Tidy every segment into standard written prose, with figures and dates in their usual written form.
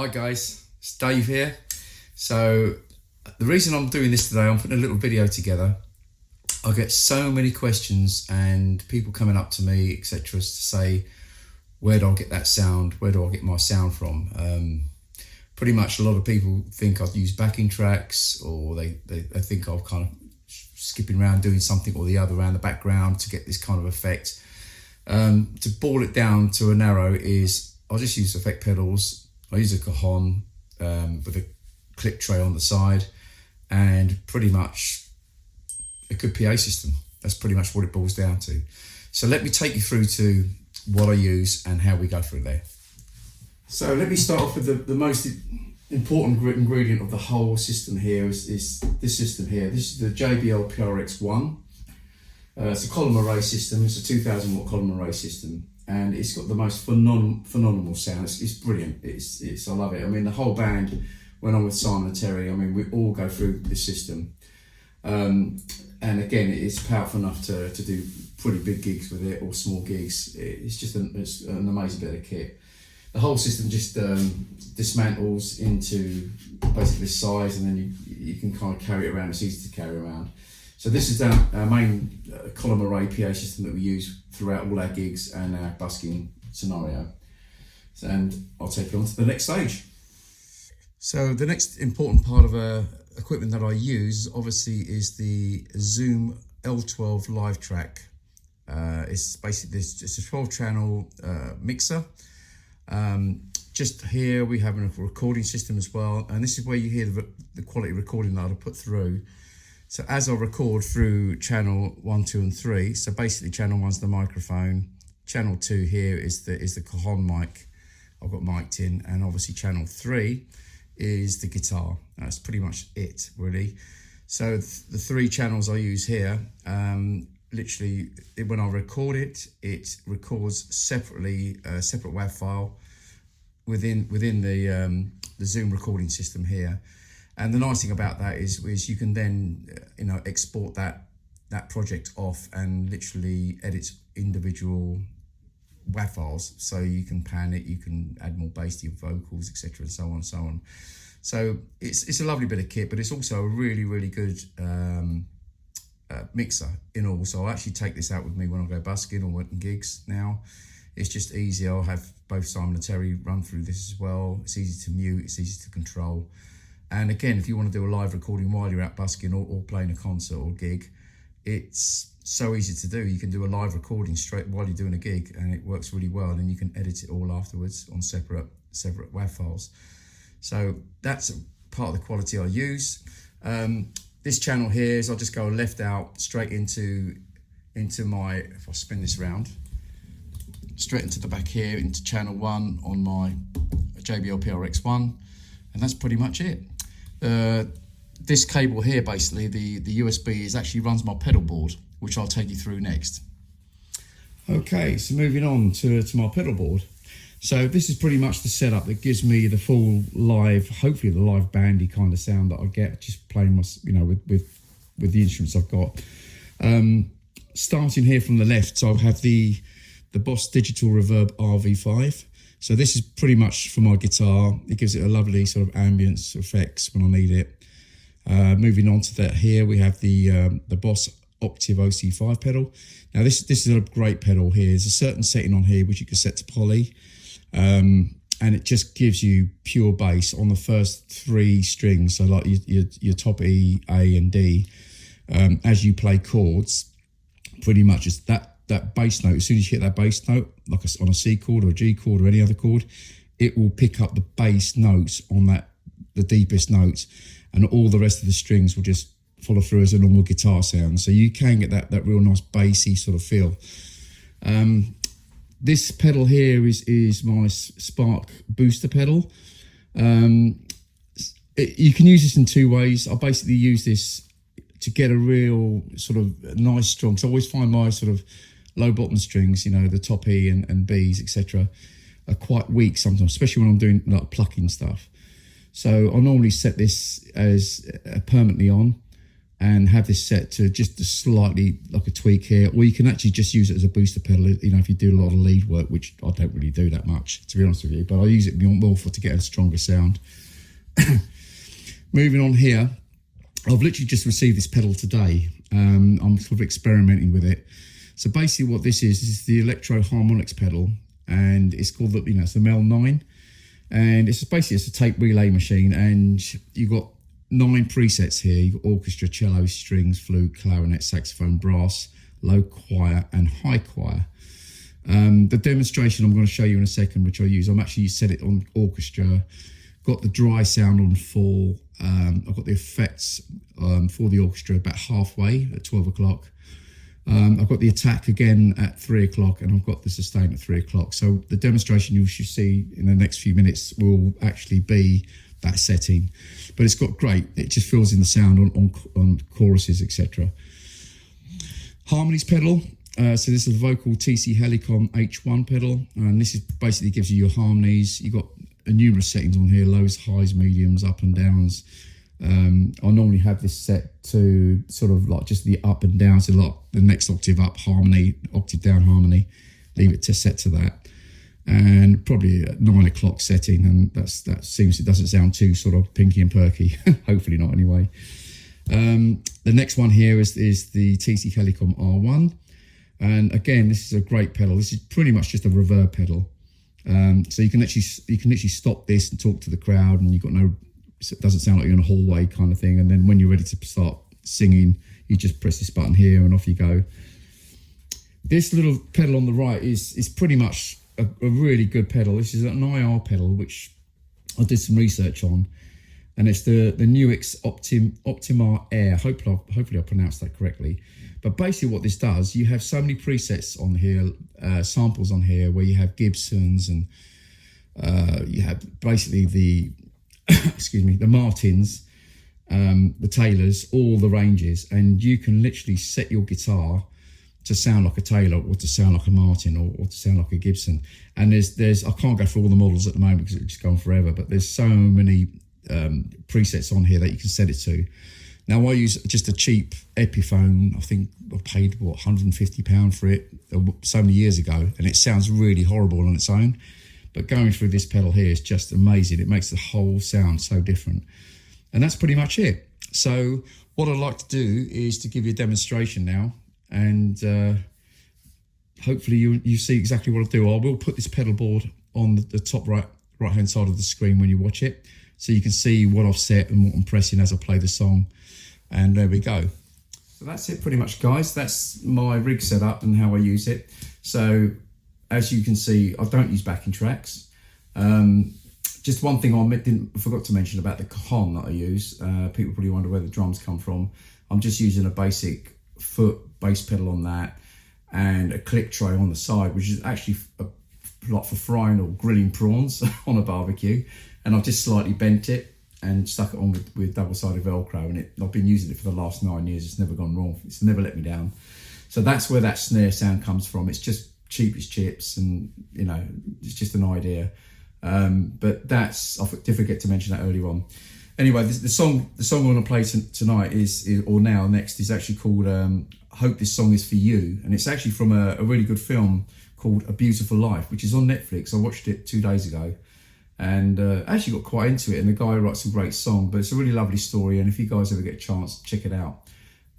Hi guys, it's Dave here. So the reason I'm doing this today, I'm putting a little video together. I get so many questions and people coming up to me, etc., to say, where do I get that sound? Where do I get my sound from? Pretty much a lot of people think I've used backing tracks, or they think I'm kind of skipping around doing something or the other around the background to get this kind of effect. To boil it down to a narrow is, I just use effect pedals. I use a cajon with a clip tray on the side, and pretty much a good PA system. That's pretty much what it boils down to. So let me take you through to what I use and how we go through there. So let me start off with the most important ingredient of the whole system here is this system here. This is the JBL PRX1. It's a column array system. It's a 2000 watt column array system, and it's got the most phenomenal sound. It's brilliant. It's I love it. I mean, the whole band, when I'm with Simon and Terry, I mean, we all go through this system. And again, it's powerful enough to do pretty big gigs with it, or small gigs. It's just it's an amazing bit of kit. The whole system just dismantles into basically this size, and then you can kind of carry it around. It's easy to carry around. So this is our main column array PA system that we use throughout all our gigs and our busking scenario. And I'll take you on to the next stage. So the next important part of equipment that I use obviously is the Zoom L12 live track. It's basically it's a 12 channel mixer. Just here we have a recording system as well, and this is where you hear the quality recording that I put through. So as I record through channel 1, 2 and 3, so basically channel 1's the microphone, channel 2 here is the cajon mic I've got mic'd in, and obviously channel 3 is the guitar. That's pretty much it really. So the 3 channels I use here, literally when I record it records separately, a separate WAV file within the Zoom recording system here. And the nice thing about that is you can then export that project off and literally edit individual WAV files, so you can pan it, you can add more bass to your vocals, etc., and so on and so on. So it's a lovely bit of kit, but it's also a really good mixer in all. So I actually take this out with me when I go busking or working gigs now. It's just easy. I'll have both Simon and Terry run through this as well. It's easy to mute, it's easy to control. And again, if you want to do a live recording while you're out busking or playing a concert or gig, it's so easy to do. You can do a live recording straight while you're doing a gig, and it works really well. And then you can edit it all afterwards on separate WAV files. So that's part of the quality I use. This channel here is I'll just go left out straight into my, if I spin this around, straight into the back here into channel 1 on my JBL PRX1, and that's pretty much it. This cable here, basically the USB, actually runs my pedal board, which I'll take you through next. Okay, so moving on to my pedal board. So this is pretty much the setup that gives me the full live, hopefully the live bandy kind of sound that I get just playing my, with the instruments I've got. Starting here from the left, so I have the Boss Digital Reverb RV5. So this is pretty much for my guitar. It gives it a lovely sort of ambience effects when I need it. Moving on to that, here we have the Boss Octave OC5 pedal. Now this is a great pedal here. There's a certain setting on here which you can set to poly, and it just gives you pure bass on the first 3 strings. So like your top E, A and D. As you play chords, pretty much it's that bass note. As soon as you hit that bass note, like on a C chord or a G chord or any other chord, it will pick up the bass notes on the deepest notes, and all the rest of the strings will just follow through as a normal guitar sound. So you can get that real nice bassy sort of feel. This pedal here is my Spark booster pedal. You can use this in 2 ways. I basically use this to get a real sort of nice strong, so I always find my sort of low bottom strings, the top E and Bs, etc., are quite weak sometimes, especially when I'm doing like plucking stuff. So I normally set this as permanently on, and have this set to just a slightly like a tweak here, or you can actually just use it as a booster pedal, you know, if you do a lot of lead work, which I don't really do that much, to be honest with you, but I use it more for to get a stronger sound. Moving on here, I've literally just received this pedal today. I'm sort of experimenting with it. So basically what this is the Electro Harmonics pedal, and it's called the, it's the Mel 9, and it's a tape relay machine, and you've got 9 presets here. You've got orchestra, cello, strings, flute, clarinet, saxophone, brass, low choir and high choir. The demonstration I'm going to show you in a second, which I use, I'm actually set it on orchestra, got the dry sound on 4, I've got the effects for the orchestra about halfway at 12 o'clock. I've got the attack again at 3 o'clock, and I've got the sustain at 3 o'clock. So the demonstration you should see in the next few minutes will actually be that setting, but it's got great, it just fills in the sound on choruses, etc. Harmonies pedal, so this is a vocal TC Helicon H1 pedal, and this is basically gives you your harmonies. You've got numerous settings on here, lows, highs, mediums, up and downs. I normally have this set to sort of like just the up and down, so like the next octave up harmony, octave down harmony, leave it to set to that, and probably at 9 o'clock setting, and that seems, it doesn't sound too sort of pinky and perky. Hopefully not anyway. The next one here is the TC Helicon R1, and again this is a great pedal. This is pretty much just a reverb pedal, so you can actually stop this and talk to the crowd, and you've got no, it doesn't sound like you're in a hallway kind of thing, and then when you're ready to start singing, you just press this button here and off you go. This little pedal on the right is pretty much a really good pedal. This is an IR pedal, which I did some research on, and it's the Nuix Optima Air. Hopefully I pronounced that correctly. But basically what this does, you have so many presets on here, samples on here, where you have Gibsons, and you have basically the excuse me, the Martins, the Taylors, all the ranges, and you can literally set your guitar to sound like a Taylor, or to sound like a Martin, or to sound like a Gibson. And there's I can't go through all the models at the moment because it's just gone forever, but there's so many presets on here that you can set it to. Now I use just a cheap Epiphone. I think I paid £150 for it so many years ago, and it sounds really horrible on its own. But going through this pedal here is just amazing. It makes the whole sound so different. And that's pretty much it. So what I'd like to do is to give you a demonstration now, and hopefully you see exactly what I do. I will put this pedal board on the top right hand side of the screen when you watch it, so you can see what I've set and what I'm pressing as I play the song. And there we go. So that's it pretty much, guys. That's my rig setup and how I use it. So as you can see, I don't use backing tracks. Just one thing I forgot to mention about the cajon that I use. People probably wonder where the drums come from. I'm just using a basic foot bass pedal on that, and a click tray on the side, which is actually like for frying or grilling prawns on a barbecue. And I've just slightly bent it and stuck it on with double-sided Velcro, and I've been using it for the last 9 years. It's never gone wrong. It's never let me down. So that's where that snare sound comes from. It's just cheap as chips, and it's just an idea. But that's, I did forget to mention that earlier on. Anyway, the song I'm going to play tonight or next is actually called "Hope This Song Is For You," and it's actually from a really good film called A Beautiful Life, which is on Netflix. I watched it 2 days ago, and actually got quite into it. And the guy writes a great song, but it's a really lovely story. And if you guys ever get a chance, check it out.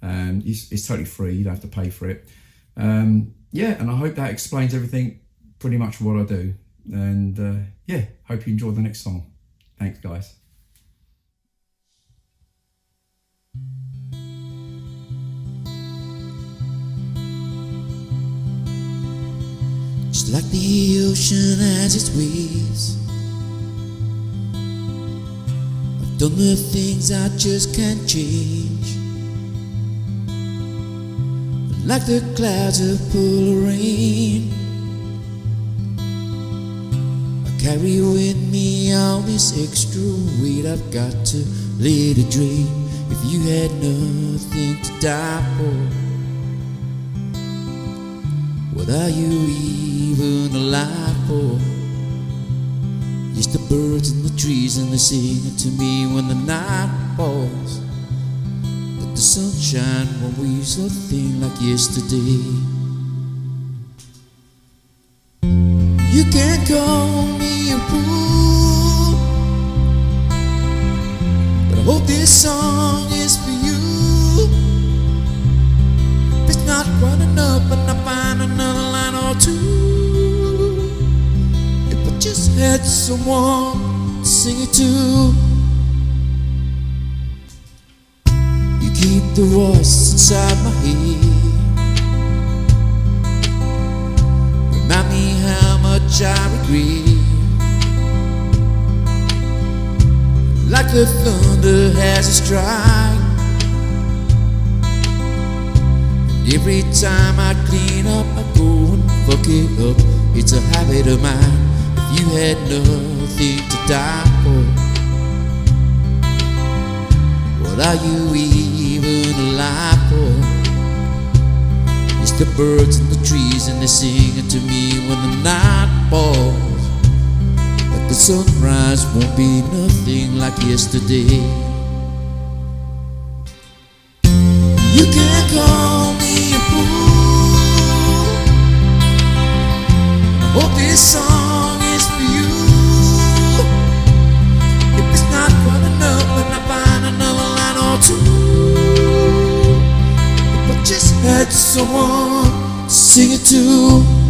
It's totally free. You don't have to pay for it. Yeah, and I hope that explains everything, pretty much what I do. And yeah, hope you enjoy the next song. Thanks, guys. Just like the ocean as it waves, I've done the things I just can't change. Like the clouds of polar rain, I carry with me all this extra weight. I've got to let it drain. If you had nothing to die for, what are you even alive for? Just the birds and the trees, and they sing to me when the night falls. The The sunshine won't be so thin like yesterday. You can call me a fool, but I hope this song is for you. If it's not quite enough, but I find another line or two. If I just had someone to sing it to. You keep the voice inside my head, remind me how much I regret. Like the thunder has a strike, and every time I clean up I go and fuck it up. It's a habit of mine. If you had nothing to die for, what are you even alive for? It's the birds and the trees, and they're singing to me when the night falls. But the sunrise won't be nothing like yesterday. You can call me a fool, I hope this song is for you. If it's not quite enough, then I find another line or two. If I just had someone to sing it to.